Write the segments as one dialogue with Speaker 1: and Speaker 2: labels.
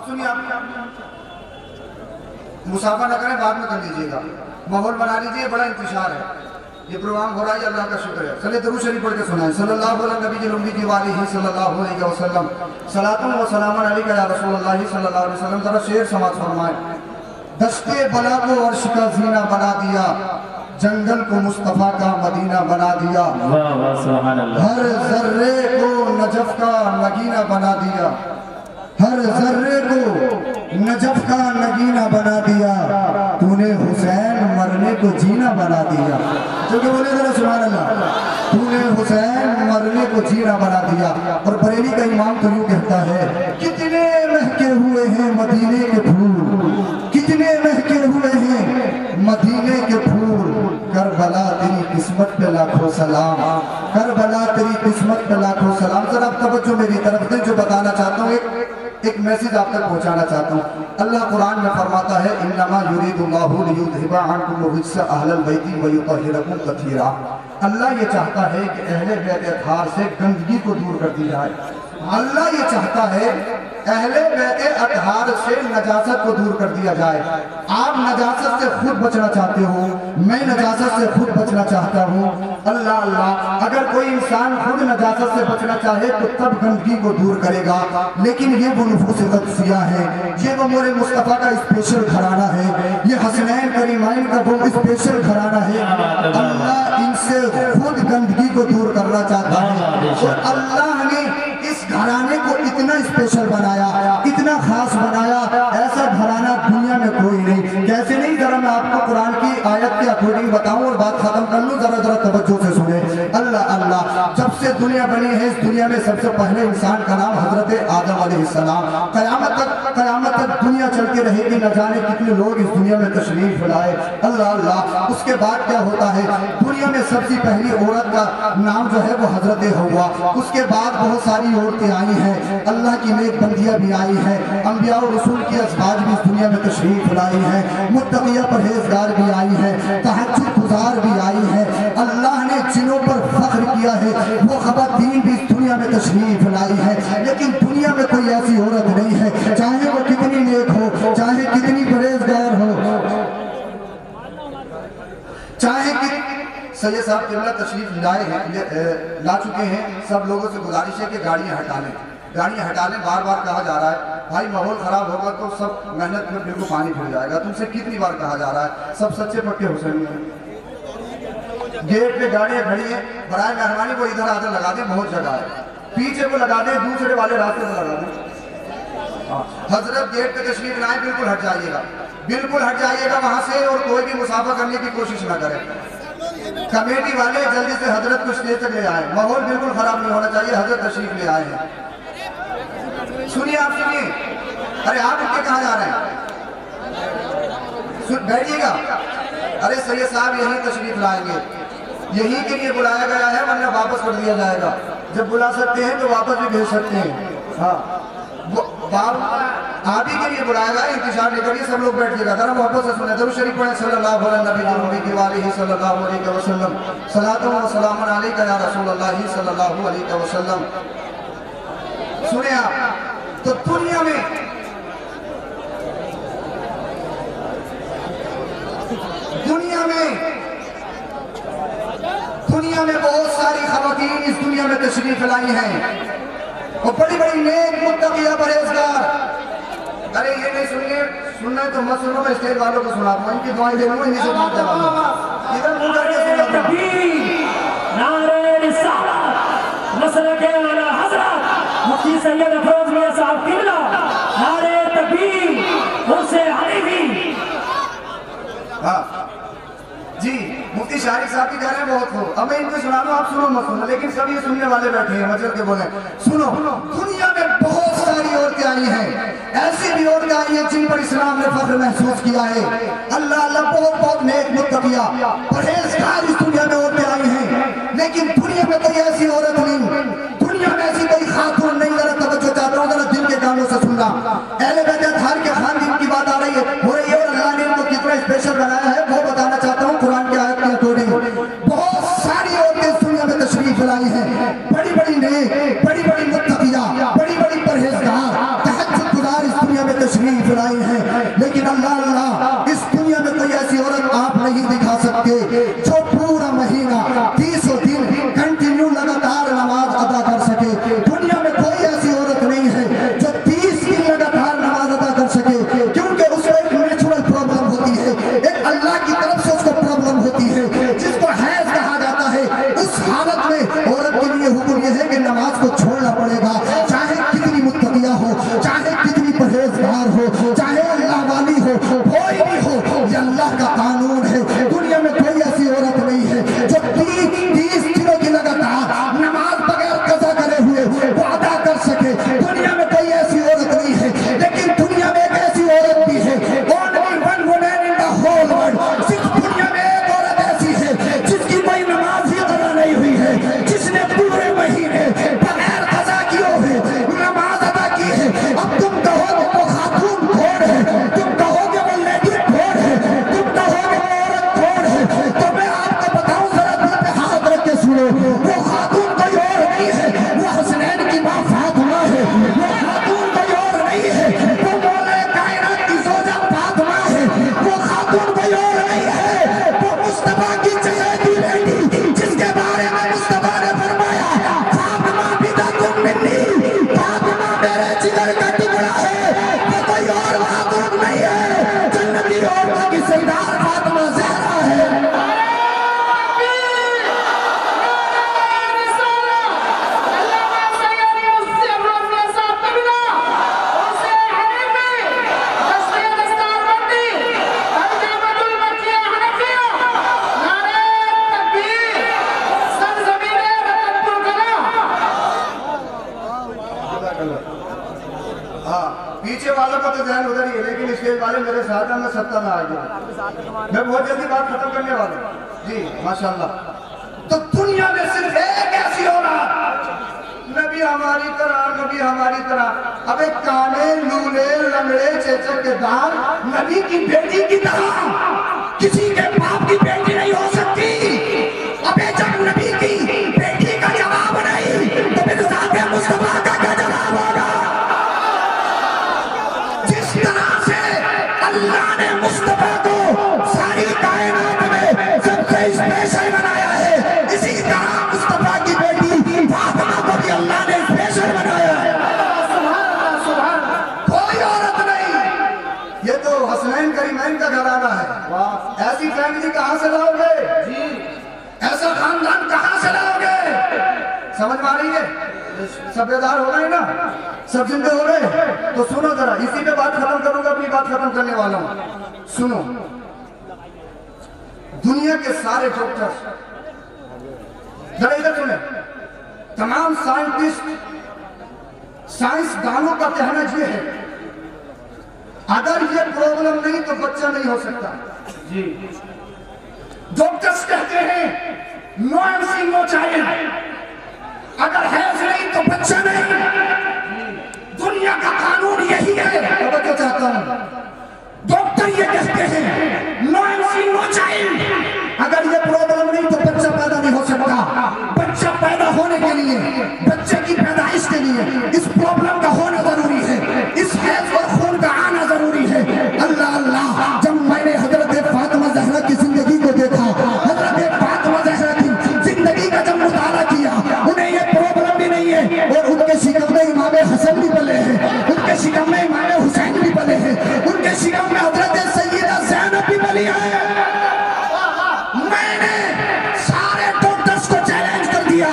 Speaker 1: सुनिए, आप मुसाफा न करें, बाद में कर लीजिएगा, माहौल बना लीजिए, बड़ा इंतजार है, ये प्रोग्राम हो रहा है, अल्लाह का शुक्र है। चलिए दरूद शरीफ पढ़ के सुनाएं। सल्लल्लाहु अलैहि वसल्लम सलातुन व सलामुन अलैका या रसूलल्लाह सल्लल्लाहु अलैहि वसल्लम। जरा शेर समाज फरमाएं। दस्ते बला को अर्श का जीना बना दिया, जंगल को मुस्तफा का मदीना बना दिया, हर जर्रे को नजफ का नगीना बना दिया, हर जर्रे को नजफ का नगीना बना दिया, तूने हुसैन मरने को जीना बना दिया। जो कि बोले जरा सुभान अल्लाह। तूने हुसैन मरने को जीना बना दिया। और बरेली का इमाम तो यूं कहता है, कितने महके हुए हैं मदीने के फूल, कितने महके हुए हैं मदीने के फूल, करबला तेरी किस्मत पे लाखों सलाम, करबला तेरी किस्मत पे लाखों सलाम। जरा आप तवज्जो मेरी तरफ से, जो बताना चाहता हूँ, एक मैसेज आप तक पहुंचाना चाहता हूँ। अल्लाह कुरान में फरमाता है, इन्नमा युरीदुल्लाहु लियुज़हिबा अन्कुम रिज्सा अहलल बैति व युतहिरकुम तत्हीरा। अल्लाह ये चाहता है कि अहले बैत अतहार से गंदगी को दूर कर दी जाए। अल्लाह ये चाहता है अहले बैत अतहार से नजासत को दूर कर दिया जाए। आप नजासत से खुद बचना चाहते हो, मैं नजासत से खुद बचना चाहता हूँ। अल्लाह अल्लाह, अगर कोई इंसान खुद नजासत से बचना चाहे तो तब गंदगी को दूर करेगा। लेकिन ये वो नुफूस क़ुद्सिया है, ये वो मोरे मुस्तफ़ा का स्पेशल घराना है, ये हसनैन करीमैन का वो स्पेशल घराना है। अल्लाह इनसे खुद गंदगी को दूर करना चाहता है। और अल्लाह ने इस घराने को इतना स्पेशल बनाया, इतना खास बनाया, ऐसा घराना दुनिया में कोई नहीं। कैसे नहीं, जरा मैं आपको कुरान की आयत के अकॉर्डिंग बताऊं और बात खत्म कर लूं। जरा जरा तवज्जो से सुने। अल्लाह अल्लाह, जब से दुनिया बनी है, इस दुनिया में सबसे पहले इंसान का नाम हजरत आदम अलैहिस्सलाम। कयामत तक दुनिया चलती रहेगी, न जाने कितने लोग इस दुनिया में तशरीफ लाए। अल्लाह अल्लाह, उसके बाद क्या होता है, दुनिया में सबसे पहली औरत का नाम जो है वो हजरत हव्वा। उसके बाद बहुत सारी औरतें आई हैं, अल्लाह की नेक बंदियां भी आई हैं, अंबिया और रसूल की अज़वाज भी इस दुनिया में तशरीफ लाई हैं, मुत्तकिया परहेज़गार भी आई हैं, तहज्जुद गुज़ार भी आई हैं। अल्लाह ने जिनों पर फख्र किया है, वो ख़वातीन भी इस दुनिया में तशरीफ लाई है। लेकिन दुनिया में कोई ऐसी औरत नहीं है, चाहे वो कितनी नेक हो, चाहे कितनी परहेज़गार हो, चाहे कि सैयद साहब किबला तशरीफ लाए हैं, ला चुके हैं। सब लोगों से गुजारिश है कि गाड़ियाँ हटा लें, गाड़ियाँ हटा लें। बार बार कहा जा रहा है, भाई माहौल खराब होगा तो सब मेहनत में बिल्कुल पानी फिर जाएगा। तुमसे कितनी बार कहा जा रहा है, सब सच्चे पक्के हुसैनी हैं। गेट पे गाड़ियाँ खड़ी हैं, बराए मेहरबानी वो इधर आधर लगा दें, बहुत जगह है, पीछे को लगा दें, दूसरे वाले रास्ते में लगा दें। हजरत गेट पे तशरीफ लाए, बिल्कुल हट जाइएगा, बिल्कुल हट जाइएगा वहाँ से, और कोई भी मुसाफा करने की कोशिश ना करें। कमेटी वाले जल्दी से हजरत को स्टेज तक ले आए, माहौल बिल्कुल खराब नहीं होना चाहिए। हजरत तशरीफ ले आए हैं, सुनिए, आप सुनिए। अरे आप उठ के कहाँ जा रहे हैं, बैठिएगा। अरे सैयद साहब यहीं तशरीफ लाएंगे, यहीं के लिए बुलाया गया है, वरना वापस कर दिया जाएगा। जब बुला सकते हैं तो वापस भी भेज सकते हैं। हाँ, आप ही के लिए बुलाया गया, इंतजार नहीं करिए, सब लोग बैठिएगा। जरा मोहब्बत से सुने, दरूद शरीफ पढ़ें। सल्लल्लाहु अलैहि वसल्लम सलातुन व सलामुन अलैका या रसूलल्लाह सल्लल्लाहु अलैहि वसल्लम। सुने आप, तो दुनिया में बहुत सारी ख़वातीन इस दुनिया में तशरीफ लाई हैं, और बड़ी बड़ी नेक मुत्तकिया परहेज़गार। अरे ये नहीं सुनना है तो मत सुनो, मैं स्टेज वालों को सुनाऊंगा, इनकी दुआएं दे लूंगा, इन्हीं से बात करवाऊंगा। इधर मुंह करके सुनाऊंगा।
Speaker 2: नारे रिसालत मसलक आला हज़रत मुफ्ती सैयद अफरोज मियां साहब किबला, नारे तकबीर उर्से हनीफी।
Speaker 1: हाँ जी, मुफ्ती शारिक साहब भी कह रहे हैं बहुत हो। अब मैं इनको सुना दूं, आप सुनो मत सुनो, लेकिन सब ये सुनने वाले बैठे हैं, मजल के बोले। सुनो, दुनिया में बहुत सारी औरतें आई हैं, ऐसी भी औरतें आई हैं जिन पर इस्लाम ने फख्र महसूस किया है। अल्लाह अल्लाह, बहुत बहुत नेक मुत्तकिया परहेज़गार इस दुनिया में औरतें आई हैं। लेकिन दुनिया में कोई ऐसी औरत नहीं, दुनिया में ऐसी कोई खातून नहीं। जरा तवज्जो चाहता हूँ, जरा दिल के कानों से सुनना। अहले बैत अतहार के खानदान की बात आ रही है, हो रही है, और अल्लाह ने इनको कितना स्पेशल बनाया है वो बताना चाहता हूँ। कुरान की आयत के अकॉर्डिंग बहुत सारी औरतें इस दुनिया में तशरीफ लाई हैं, बड़ी बड़ी नेक, बड़ी बड़ी मुत्तकिया, बड़ी बड़ी परहेज़गार, तहज्जुद गुज़ार इस दुनिया में तशरीफ लाई हैं, लेकिन अल्लाह अल्लाह इस दुनिया में कोई ऐसी औरत आप नहीं दिखा सकते जो पूरा महीना 30 दिन कंटिन्यू लगातार नमाज अदा कर सके। दुनिया में कोई ऐसी औरत नहीं है जो 30 दिन लगातार नमाज अदा कर सके, क्योंकि उसको एक नेचुरल प्रॉब्लम होती है, एक अल्लाह की तरफ से उसको प्रॉब्लम होती है जिसको हैज कहा जाता है। उस हालत में औरत के लिए हुक्म यह है कि नमाज को छोड़ना पड़ेगा, चाहे कितनी मुत्तकिया हो, चाहे कितनी परहेजगार हो, चाहे अल्लाह वाली हो, कोई भी हो, ये अल्लाह का कानून है। दुनिया में कोई ऐसी औरत नहीं है जो 30 दिनों की लगातार नमाज बगैर कज़ा करे हुए वो अदा कर सके। दुनिया में कोई ऐसी औरत नहीं है, लेकिन दुनिया में एक ऐसी औरत भी है, only one woman in the whole world। सिर्फ दुनिया में एक औरत ऐसी है जिसकी कोई नमाज ही कज़ा नहीं हुई है, जिसने पूरे महीने बगैर कज़ा किए हुए नमाज अदा की है। अब तुम कहोगे वो खातून कौन है, तुम कहोगे वो लेडी कौन है, तुम कहोगे वो औरत कौन है, तो मैं आपको बताऊं, जरा दिल पे हाथ रख के सुनो। वो खातून कोई और नहीं है, वो हसनैन की मां फातिमा है। वो खातून कोई और नहीं है, वो मौला कायनात की ज़ौजा फातिमा है। वो खातून कोई और नहीं है, वो मुस्तफा की चहेती बेटी, जिसके बारे में मुस्तफा ने फरमाया फातिमा बिदअतुन मिन्नी, फातिमा मेरे जिगर का टुकड़ा है। वो कोई और खातून नहीं है, जन्नती औरतों की सरदार फातिमा ज़हरा है। हाँ, पीछे वालों का तो ध्यान उधर ही है, लेकिन स्टेज वाले मेरे साथ हैं, मैं सत्ता में आ गया। मैं बहुत जल्दी बात खत्म करने वाला हूँ जी, माशाल्लाह। तो दुनिया में सिर्फ एक ऐसी औरत, नबी हमारी तरह, नबी हमारी तरह, अबे काने लूले लंगड़े चेचक के दाल, नबी की बेटी की तरह किसी के बाप की बेटी नहीं हो सकती। अबे जब नबी की बेटी का जवाब नहीं, तो फिर साथे मुस्तफा का क्या जवाब होगा? जिस तरह से अल्लाह ने मुस्तफा को सारी कायनात में सबसे स्पेशल बनाया है, इसी तरह मुस्तफा की बेटी फातिमा को भी अल्लाह ने स्पेशल बनाया है। कोई औरत नहीं, ये तो हसनैन करीमैन का घराना है। वाह, ऐसी फैमिली कहाँ से लाओगे जी, ऐसा खानदान कहाँ से लाओगे? समझ में आ रही है? सबेदार हो गए ना, सब जिंदे हो गए। तो सुनो जरा, इसी पे बात खत्म करूंगा, अपनी बात खत्म करने वाला हूं। सुनो, दुनिया के सारे डॉक्टर्स, जरा इधर सुने, तमाम साइंटिस्ट, साइंसदानों का कहना यह है, अगर ये प्रॉब्लम नहीं तो बच्चा नहीं हो सकता जी। डॉक्टर्स कहते हैं नो एमसी नो चाइल्ड, अगर हैज नहीं तो बच्चा नहीं। दुनिया का कानून यही है। अब क्या चाहता हूं, डॉक्टर ये कहते हैं नो एमसी नो चाइल्ड, अगर ये प्रॉब्लम नहीं तो बच्चा पैदा नहीं हो सकता। बच्चा पैदा होने के लिए, बच्चे की पैदाइश के लिए इस प्रॉब्लम का होना जरूरी है, इस हैज और खून का आना जरूरी है। अल्लाह अल्लाह, जब मैंने हजरत फातिमा ज़हरा की जिंदगी को देखा, हजरत फातिमा ज़हरा की जिंदगी का जब मुताला किया, उन्हें ये प्रॉब्लम भी नहीं है, और उनके शिकम में इमाम हसन भी पले हैं, उनके शिकम में इमाम हुसैन भी पले हैं, उनके शिकम में हजरत सैयदा ज़ैनब भी पली है। मैंने सारे डॉक्टर्स को चैलेंज कर दिया,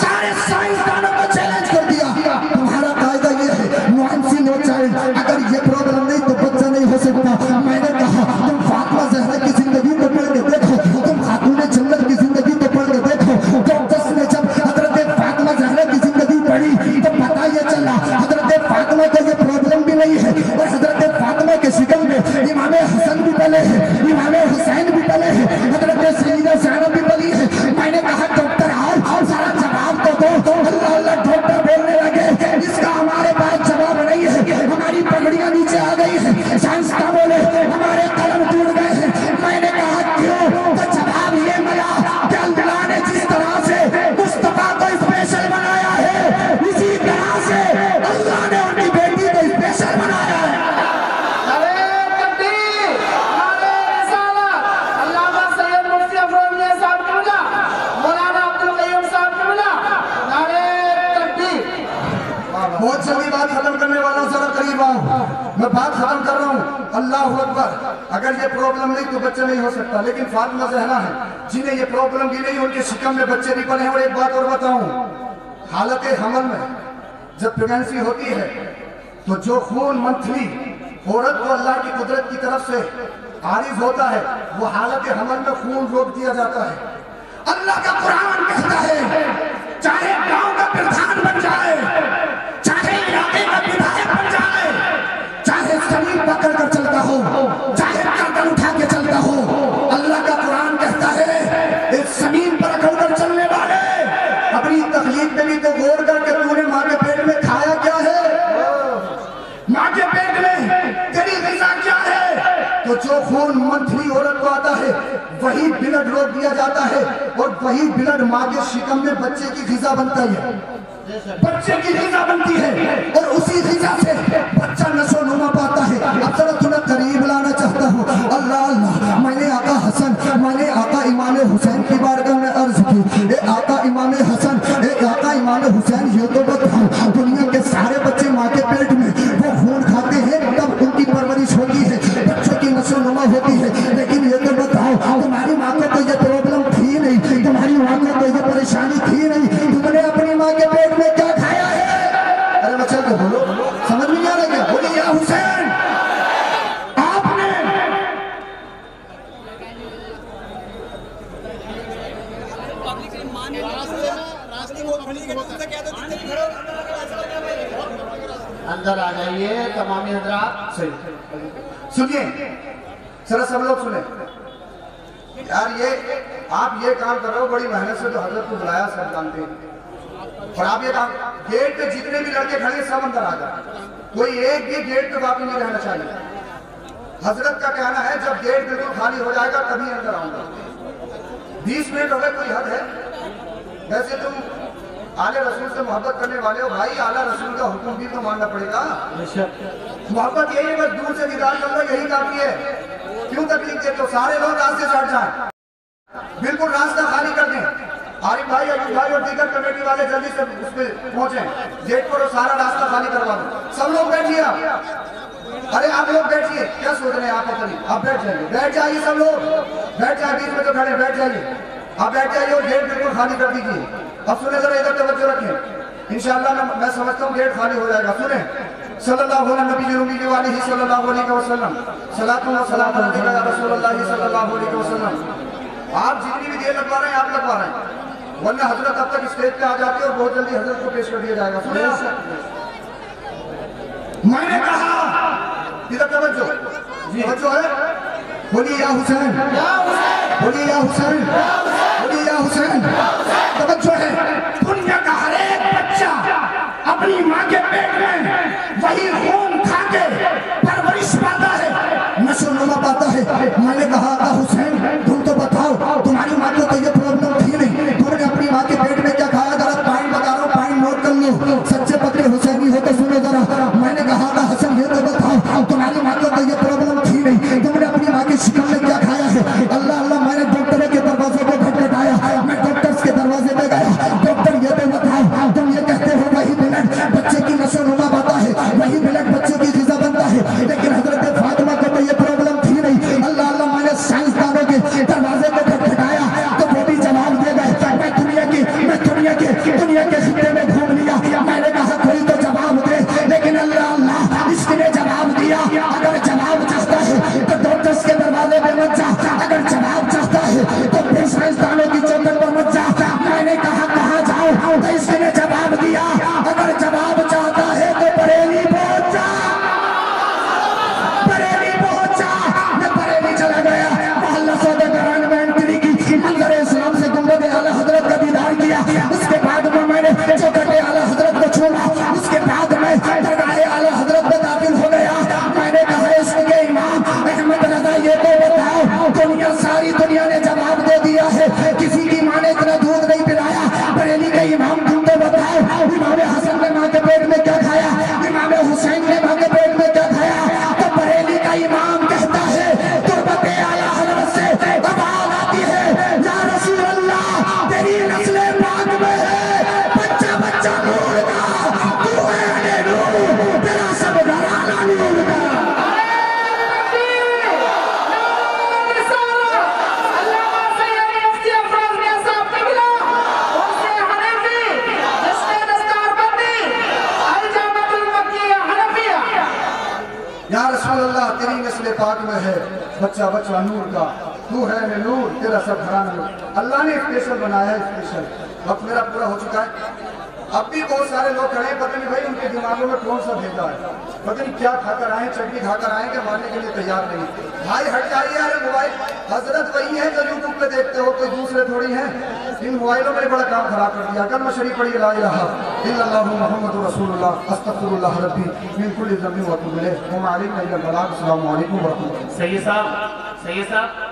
Speaker 1: सारे साइंसदानों को चैलेंज कर दिया, तुम्हारा कायदा ये है नो एमसी नो चाइल्ड, अगर ये प्रॉब्लम नहीं तो बच्चा नहीं हो सकता। मैंने कहा तुम फातिमा ज़हरा की जिंदगी को पढ़ के देखो, तुम खातून जन्नत की जिंदगी को पढ़ के देखो। डॉक्टर्स ने जब हजरत फातिमा ज़हरा की जिंदगी पढ़ी तो पता ये चला हजरत फातिमा को ये प्रॉब्लम भी नहीं है, और हजरत फातिमा के शिकम में इमाम हसन भी पले हैं, इमाम हुसैन भी पले हैं, हजरत सैयदा ज़ैनब भी पली है। मैंने कहा डॉक्टर आओ सारा जवाब तो दो। अल्लाह अल्लाह डॉक्टर बोलने लगे, इसका हमारे पास जवाब नहीं है, हमारी पगड़ियां नीचे आ गई है, साइंस का बोले हमारे कलम टूट गए हैं। मैंने कहा क्यों? तो जवाब ये मिला कि अल्लाह ने जिस तरह से मुस्तफा को स्पेशल बनाया है, इसी तरह से अल्लाह ने उनकी बेटी को स्पेशल बनाया है। बात खत्म कर रहा हूँ। अल्लाह अकबर। अगर ये प्रॉब्लम नहीं तो बच्चा नहीं हो सकता, लेकिन फातिमा ज़हरा है जिन्हें ये प्रॉब्लम भी नहीं, उनके शिकम में बच्चे नहीं पले हैं। और एक बात और बताऊं, हालत हमल में जब प्रेगनेंसी होती है तो जो खून मंथली औरत को अल्लाह की कुदरत की तरफ से आरिफ होता है, वो हालत हमल में खून रोक दिया जाता है। अल्लाह का कुरान कहता है चाहे गांव का प्रधान बन जाए, चाहे इलाके का विधायक बन जाए, चाहे जमीन पकड़ कर चलता हो, चाहे गर्दन उठा के चलता हो, अल्लाह का कुरान कहता है इस जमीन पर अकड़ कर चलने वाले अपनी तकलीफ में भी तो गौर करके तूने माँ के पेट में खाया क्या है, माँ के पेट में तेरी ग़िज़ा क्या है। तो जो खून मंथली औरत को आता है वही ब्लड रोक दिया जाता है और वही ब्लड माँ के शिकम में बच्चे की ग़िज़ा बनता है, बच्चे की ग़िज़ा बनती है और उसी ग़िज़ा से बच्चा नशो नुमा पाता है। अब जरा तुम्हें करीब लाना चाहता हूँ। अल्लाह अल्लाह, मैंने आका हसन, मैंने आका इमाम हुसैन की बारगाह में अर्ज की, ए आका इमाम हसन, ए आका इमाम हुसैन, ये तो बताओ दुनिया के सारे बच्चे माँ के पेट में वो खून खाते हैं तब उनकी परवरिश होती है, बच्चों की नशो नुमा होती है, लेकिन ये तो बताओ तुम्हारी माँ को तो ये प्रॉब्लम थी नहीं, तुम्हारी माँ को तो ये परेशानी थी नहीं, तुमने अपनी माँ के पेट में क्या खाया है? अरे बच्चा को बोलो, समझ में नहीं आ रहा क्या? बोलिए या हुसैन, आपने
Speaker 3: अंदर आ जाइए तमामी हजरात।
Speaker 1: सही सुनिए, जरा सब लोग सुने यार, ये आप ये काम कर रहे हो बड़ी मेहनत से, तो हजरत को बुलाया सब जानते हैं, और आप ये काम, गेट पे जितने भी लड़के खड़े सब अंदर आ जाए, कोई एक भी गेट पे बाकी नहीं रहना चाहिए। हजरत का कहना है जब गेट बिल्कुल खाली हो जाएगा तभी अंदर आऊंगा। 20 मिनट हो गए, कोई हद है? वैसे तुम आले रसूल से मोहब्बत करने वाले हो भाई, आला रसूल का हुक्म भी तो मानना पड़ेगा। मोहब्बत यही है, बस दूर से दीदार कर लो, यही काफी है। क्यों तकलीफ देते हो? सारे लोग रास्ते से हट जाए, बिल्कुल रास्ता खाली कर दें। आरिफ भाई, अयूब भाई और दीगर कमेटी वाले जल्दी से उस पर पहुंचे, गेट पर सारा रास्ता खाली करवा दो। सब लोग बैठिए आप, अरे आप लोग बैठिए, क्या सोच रहे हैं आप? अपनी आप बैठ जाइए, बैठ जाइए, सब लोग बैठ जाए, बीच में तो खड़े, बैठ जाइए, आप बैठ जाइए और गेट बिल्कुल खाली कर दीजिए। अब सुने, जरा इधर तवज्जो रखें, इंशाअल्लाह मैं समझता हूँ गेट खाली हो जाएगा। सुने, सल्लल्लाहु अलैहि सल्लल्लाहु अलैहि वसल्लम, सलातु व सलामु अलैका या रसूलल्लाह सल्लल्लाहु अलैहि वसल्लम। आप जितनी भी देर लगवा रहे हैं आप लगवा रहे हैं, वरना हजरत अब तक स्टेज पे आ जाते हैं और बहुत जल्दी हजरत को पेश कर दिया जाएगा। सुने, मैंने कहा इधर तवज्जो, तवज्जो है, बोलिए या हुसैन, बोलिए या हुसैन, बोलिए या हुसैन, तवज्जो है। दुनिया का हर एक बच्चा अपनी माँ के पेट में वही खून खा के परवरिश पाता है, नशो नुमा पाता है। मैंने कहा था हुसैन तुम तो बताओ तुम्हारी माँ को तो ये प्रॉब्लम थी नहीं, तुमने अपनी माँ के पेट में क्या खाया? जरा पॉइंट बता रहा हूँ, पॉइंट नोट कर लो, सच्चे पक्के हुसैनी हो तो सुनो जरा। मैंने कहा था हसन ये तो बताओ तुम्हारी माँ को तो ये प्रॉब्लम थी नहीं, तुमने अपनी माँ के शिकम में क्या खाया है? अल्लाह अल्लाह, मैंने डॉक्टर के दरवाजे को खटखटाया, मैं डॉक्टर्स के दरवाजे पे गया, डॉक्टर ये तो बताओ तुम ये कहते हो वही ब्लड बच्चे की नशो नुमा पाता है, वही ब्लड बच्चे की ग़िज़ा बनता है, लेकिन हजरत फातिमा को तो ये प्रॉब्लम थी नहीं। अल्लाह अल्लाह, मैंने साइंसदान अल्लाह तेरी नस्ल पाक में है बच्चा बच्चा नूर का, तू है में नूर, तेरा सब घराना नूर। अल्लाह ने स्पेशल बनाया है, स्पेशल। वक्त मेरा पूरा हो चुका है। अब भी बहुत सारे लोग खड़े हैं, पता नहीं भाई उनके दिमागों में कौन सा भेजा है, पता नहीं क्या खाकर आए, चटनी खाकर आए कि मारने के लिए तैयार नहीं। भाई हट जाइए यार, मोबाइल हजरत वही है जो यूट्यूब पे देखते हो, कोई दूसरे थोड़ी हैं। इन मोबाइलों में बड़ा काम खराब कर दिया। कलमा शरीफ पढ़िए, ला इलाहा इल्लल्लाहु मुहम्मदुर रसूलुल्लाह अस्तगफिरुल्लाह रब्बी मिन कुल्ली ज़ंबिन व अतूबु इलैह व मा अलैना इल्लल बलाग। अस्सलामु अलैकुम व रहमतुल्लाह।
Speaker 2: सैयद साहब